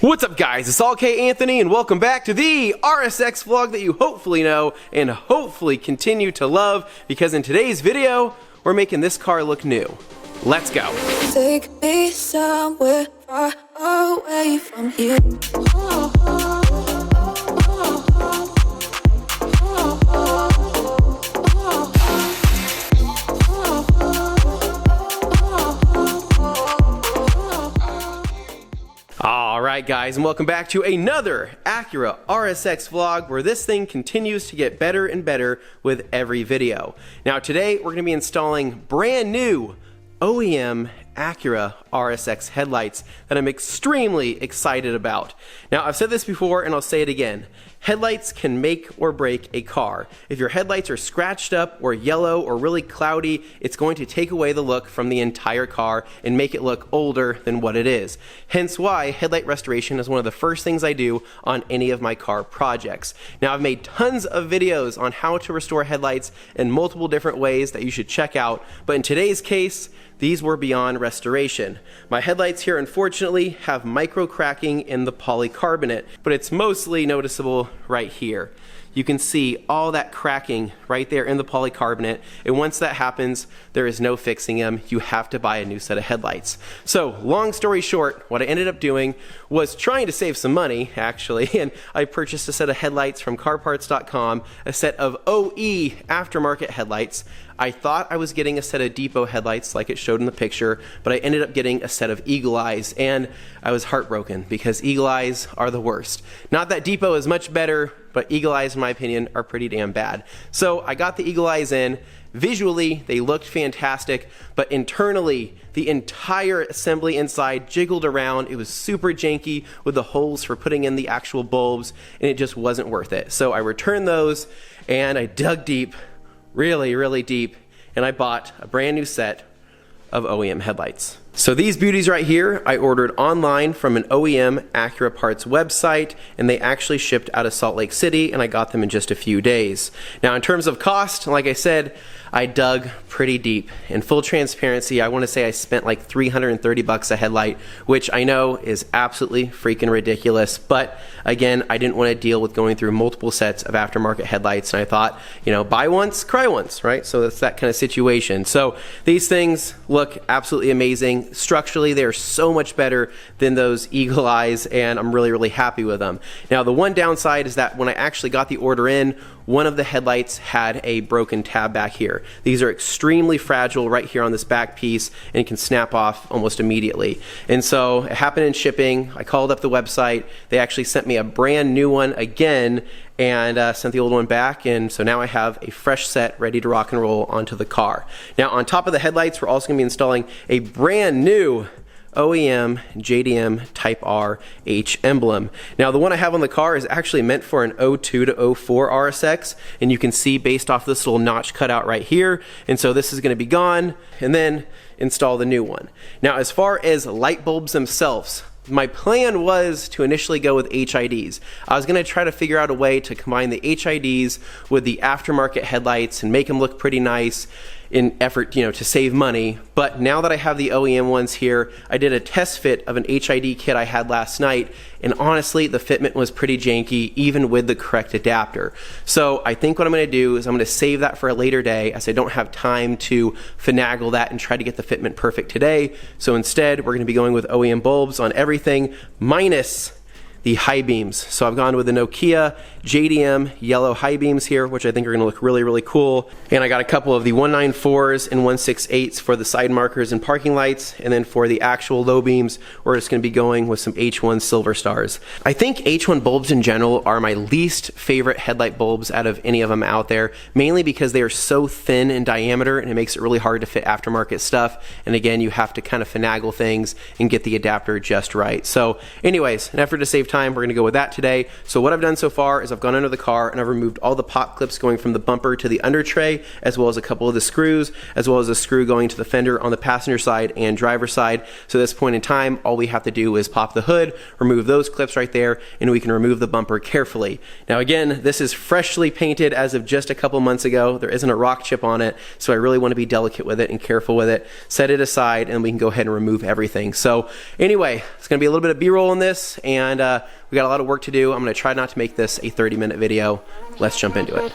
What's up guys, it's ALLDAYANTHONY and welcome back to the RSX vlog that you hopefully know and hopefully continue to love, because in today's video, we're making this car look new. Let's go. Take me somewhere far away from here. Alright guys, and welcome back to another Acura RSX vlog where this thing continues to get better and better with every video. Now today we're going to be installing brand new OEM Acura RSX headlights that I'm extremely excited about. Now I've said this before and I'll say it again. Headlights can make or break a car. If your headlights are scratched up or yellow or really cloudy, it's going to take away the look from the entire car and make it look older than what it is. Hence why headlight restoration is one of the first things I do on any of my car projects. Now I've made tons of videos on how to restore headlights in multiple different ways that you should check out, but in today's case, these were beyond restoration. My headlights here unfortunately have micro cracking in the polycarbonate, but it's mostly noticeable right here. You can see all that cracking right there in the polycarbonate, and once that happens, there is no fixing them. You have to buy a new set of headlights. So long story short, what I ended up doing was trying to save some money actually, and I purchased a set of headlights from carparts.com, a set of OE aftermarket headlights. I thought I was getting a set of depot headlights like it showed in the picture, but I ended up getting a set of Eagle Eyes, and I was heartbroken because Eagle Eyes are the worst. Not that depot is much better, but Eagle Eyes in my opinion are pretty damn bad. So I got the Eagle Eyes in. Visually, they looked fantastic, but internally, the entire assembly inside jiggled around. It was super janky with the holes for putting in the actual bulbs, and it just wasn't worth it. So I returned those, and I dug deep, really deep, and I bought a brand new set of OEM headlights. So these beauties right here, I ordered online from an OEM Acura parts website, and they actually shipped out of Salt Lake City, and I got them in just a few days. Now in terms of cost, like I said, I dug pretty deep. In full transparency, I want to say I spent like 330 bucks a headlight, which I know is absolutely freaking ridiculous, but again, I didn't want to deal with going through multiple sets of aftermarket headlights, and I thought, you know, buy once, cry once, right? So that's that kind of situation. So these things look absolutely amazing. Structurally, they're so much better than those Eagle Eyes, and I'm really happy with them. Now the one downside is that when I actually got the order in, one of the headlights had a broken tab back here. These are extremely fragile right here on this back piece and can snap off almost immediately. And so it happened in shipping. I called up the website. They actually sent me a brand new one again and sent the old one back, and so now I have a fresh set ready to rock and roll onto the car. Now on top of the headlights, we're also going to be installing a brand new OEM JDM Type R H emblem. Now the one I have on the car is actually meant for an 02 to 04 RSX, and you can see based off this little notch cut out right here, and so this is going to be gone, and then install the new one. Now as far as light bulbs themselves, my plan was to initially go with HIDs. I was going to try to figure out a way to combine the HIDs with the aftermarket headlights and make them look pretty nice in effort, you know, to save money. But now that I have the OEM ones here, I did a test fit of an HID kit I had last night, and honestly, the fitment was pretty janky, even with the correct adapter. So I think what I'm going to do is I'm going to save that for a later day, as I don't have time to finagle that and try to get the fitment perfect today. So instead, we're going to be going with OEM bulbs on everything, minus the high beams. So I've gone with the Nokia JDM yellow high beams here, which I think are going to look really cool. And I got a couple of the 194s and 168s for the side markers and parking lights. And then for the actual low beams, we're just going to be going with some H1 Silver Stars. I think H1 bulbs in general are my least favorite headlight bulbs out of any of them out there, mainly because they are so thin in diameter and it makes it really hard to fit aftermarket stuff. And again, you have to kind of finagle things and get the adapter just right. So anyways, in effort to save time, we're gonna go with that today. So what I've done so far is I've gone under the car and I've removed all the pop clips going from the bumper to the under tray, as well as a couple of the screws, as well as a screw going to the fender on the passenger side and driver side. So at this point in time, all we have to do is pop the hood, remove those clips right there, and we can remove the bumper carefully. Now again, this is freshly painted as of just a couple months ago. There isn't a rock chip on it, so I really want to be delicate with it and careful with it. Set it aside and we can go ahead and remove everything. So anyway, it's going to be a little bit of B-roll in this, and we got a lot of work to do. I'm going to try not to make this a 30-minute video. Let's jump into it.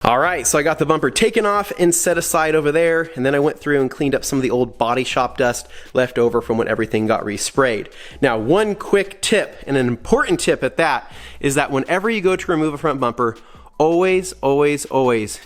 Alright, so I got the bumper taken off and set aside over there, and then I went through and cleaned up some of the old body shop dust left over from when everything got resprayed. Now, one quick tip, and an important tip at that, is that whenever you go to remove a front bumper, always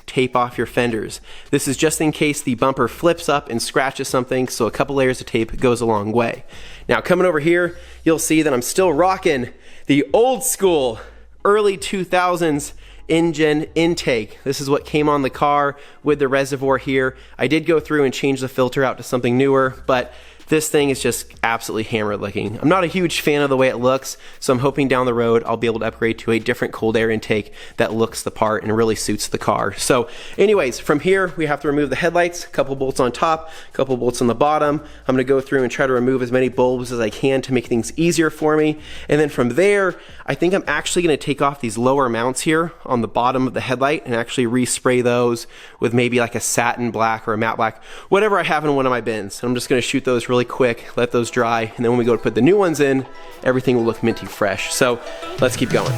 tape off your fenders. This is just in case the bumper flips up and scratches something, so a couple layers of tape goes a long way. Now, coming over here, you'll see that I'm still rocking the old school early 2000s engine intake. This is what came on the car with the reservoir here. I did go through and change the filter out to something newer, but this thing is just absolutely hammered looking. I'm not a huge fan of the way it looks, so I'm hoping down the road I'll be able to upgrade to a different cold air intake that looks the part and really suits the car. So anyways, from here we have to remove the headlights, a couple bolts on top, a couple bolts on the bottom. I'm gonna go through and try to remove as many bulbs as I can to make things easier for me. And then from there, I think I'm actually gonna take off these lower mounts here on the bottom of the headlight and actually respray those with maybe like a satin black or a matte black, whatever I have in one of my bins. And I'm just gonna shoot those really quick, let those dry, and then when we go to put the new ones in, everything will look minty fresh. So let's keep going.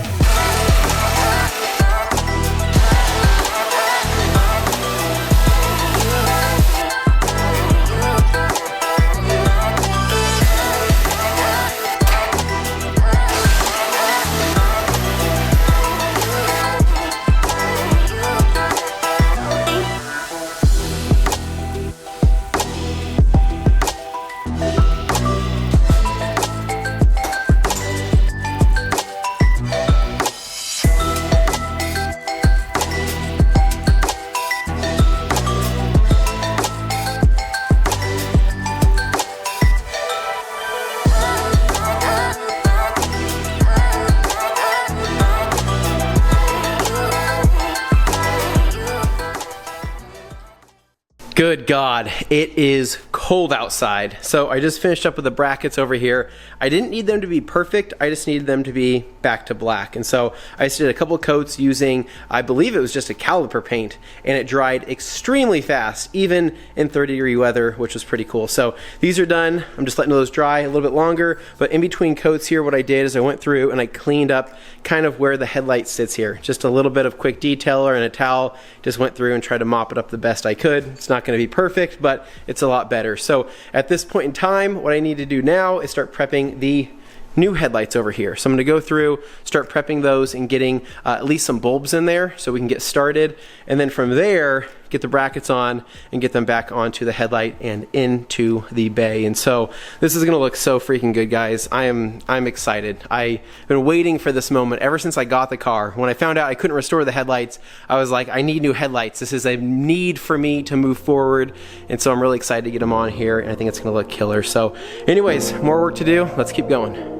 Good God, it is cold outside. So I just finished up with the brackets over here. I didn't need them to be perfect, I just needed them to be back to black. And so I just did a couple of coats using, I believe it was just a caliper paint, and it dried extremely fast, even in 30-degree weather, which was pretty cool. So these are done. I'm just letting those dry a little bit longer, but in between coats here, what I did is I went through and I cleaned up kind of where the headlight sits here. Just a little bit of quick detailer and a towel, just went through and tried to mop it up the best I could. It's not going to be perfect, but it's a lot better. So at this point in time, what I need to do now is start prepping the new headlights over here. So I'm going to go through, start prepping those and getting at least some bulbs in there so we can get started. And then from there, get the brackets on and get them back onto the headlight and into the bay. And so this is going to look so freaking good, guys. I'm excited. I've been waiting for this moment ever since I got the car. When I found out I couldn't restore the headlights, I was like, I need new headlights. This is a need for me to move forward. And so I'm really excited to get them on here, and I think it's going to look killer. So anyways, more work to do. Let's keep going.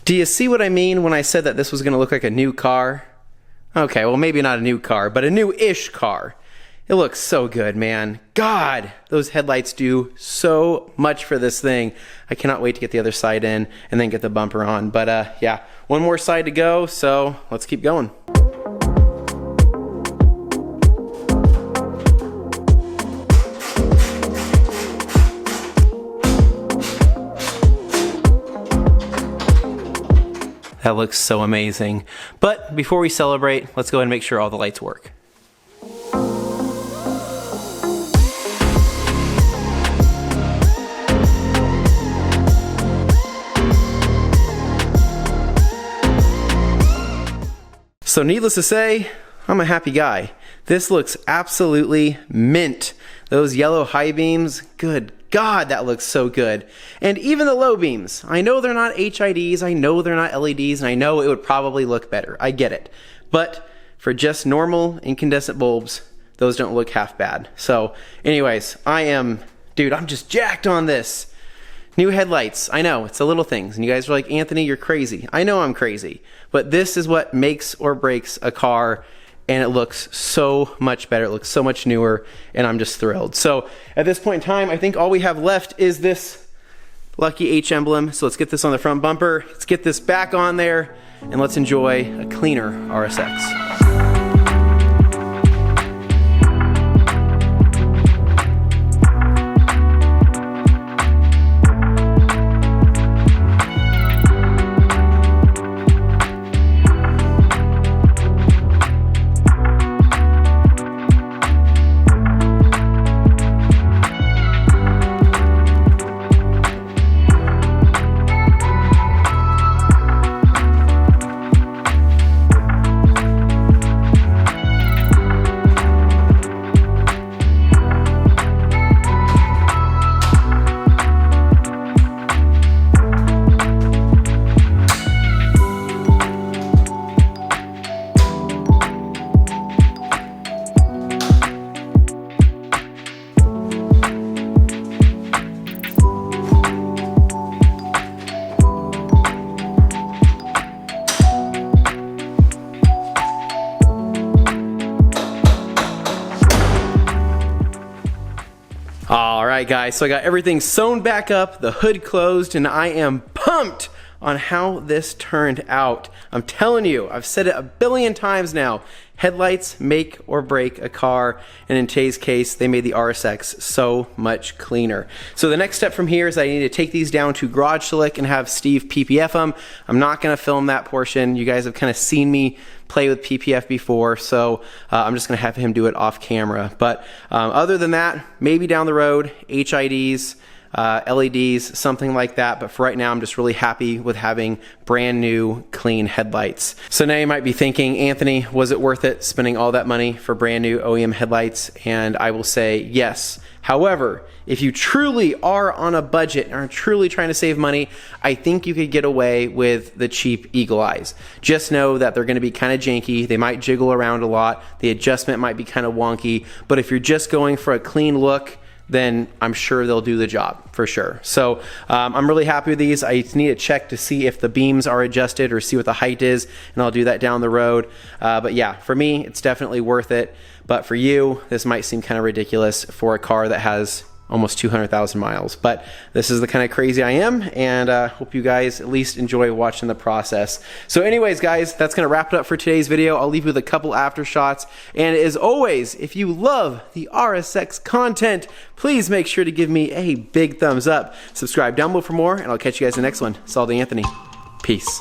Do you see what I mean when I said that this was going to look like a new car? Okay, well maybe not a new car, but a new-ish car. It looks so good, man. God, those headlights do so much for this thing. I cannot wait to get the other side in and then get the bumper on. But yeah, one more side to go, so let's keep going. That looks so amazing. But before we celebrate, let's go ahead and make sure all the lights work. So needless to say, I'm a happy guy. This looks absolutely mint. Those yellow high beams, good God, that looks so good. And even the low beams, I know they're not HIDs, I know they're not LEDs, and I know it would probably look better. I get it. But for just normal incandescent bulbs, those don't look half bad. So anyways, dude, I'm just jacked on this. New headlights, I know, it's the little things. And you guys are like, Anthony, you're crazy. I know I'm crazy. But this is what makes or breaks a car, and it looks so much better. It looks so much newer, and I'm just thrilled. So at this point in time, I think all we have left is this lucky H emblem. So let's get this on the front bumper. Let's get this back on there, and let's enjoy a cleaner RSX. Alright guys, so I got everything sewn back up, the hood closed, and I am pumped on how this turned out. I'm telling you, I've said it a billion times now, headlights make or break a car, and in today's case, they made the RSX so much cleaner. So the next step from here is I need to take these down to Garage Slick and have Steve PPF them. I'm not going to film that portion. You guys have kind of seen me play with PPF before, so I'm just going to have him do it off camera. But other than that, maybe down the road, HIDs, LEDs, something like that. But for right now, I'm just really happy with having brand new clean headlights. So now you might be thinking, Anthony, was it worth it spending all that money for brand new OEM headlights? And I will say yes. However, if you truly are on a budget and are truly trying to save money, I think you could get away with the cheap Eagle Eyes. Just know that they're going to be kind of janky. They might jiggle around a lot. The adjustment might be kind of wonky. But if you're just going for a clean look, then I'm sure they'll do the job for sure. So I'm really happy with these. I need to check to see if the beams are adjusted or see what the height is, and I'll do that down the road. But yeah, for me, it's definitely worth it. But for you, this might seem kind of ridiculous for a car that has almost 200,000 miles. But this is the kind of crazy I am, and hope you guys at least enjoy watching the process. So anyways, guys, that's going to wrap it up for today's video. I'll leave you with a couple after shots. And as always, if you love the RSX content, please make sure to give me a big thumbs up. Subscribe down below for more, and I'll catch you guys in the next one. It's ALLDAYANTHONY. Peace.